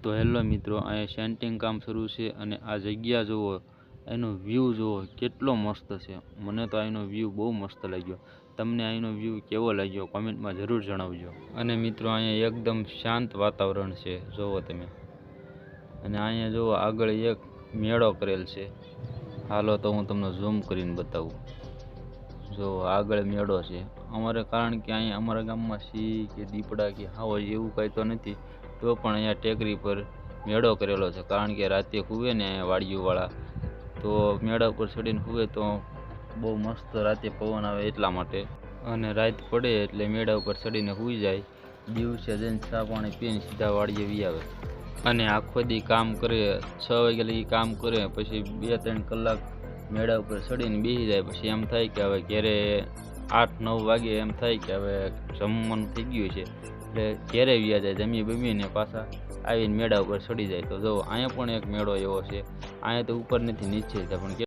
તો હેલો મિત્રો, અહીંયા સેન્ટિંગ કામ શરૂ છે અને આ જગ્યા જુઓ, એનો વ્યૂ જુઓ કેટલો મસ્ત છે। મને તો અહીંનો વ્યૂ બહુ મસ્ત લાગ્યો। તમને અહીંનો વ્યૂ કેવો લાગ્યો કોમેન્ટમાં જરૂર જણાવજો। અને મિત્રો અહીંયા એકદમ શાંત વાતાવરણ છે જુઓ તમે। અને અહીંયા જુઓ આગળ એક મેળો કરેલ છે। હાલો તો હું તમને ઝૂમ કરીને બતાવું। જો આગળ મેળો છે અમારે, કારણ કે અહીંયા અમારા ગામમાં સિંહ કે દીપડા કે હાવો એવું કાંઈ તો નથી, તો પણ અહીંયા ટેકરી પર મેળો કરેલો છે। કારણ કે રાતે હુવે ને અહીંયા વાડીઓવાળા, તો મેળા ઉપર ચડીને હુવે તો બહુ મસ્ત રાતે પવન આવે એટલા માટે। અને રાત પડે એટલે મેળા ઉપર ચડીને હુઈ જાય, દિવસે જઈને ચા પાણી પીને સીધા વાડીએ વી આવે। અને આખો દી કામ કરે, 6 વાગ્યા લગી કામ કરે, પછી 2-3 કલાક મેળા ઉપર ચડીને બેસી જાય। પછી એમ થાય કે હવે ઘરે 8-9 વાગે એમ થાય કે હવે જમવાનું થઈ ગયું છે, એટલે ઘરે વ્યા જાય, જમી બમીને પાછા આવીને મેળા ઉપર ચડી જાય। તો જો અહીંયા પણ એક મેળો એવો છે, અહીંયા તો ઉપર નથી નીચે છે, પણ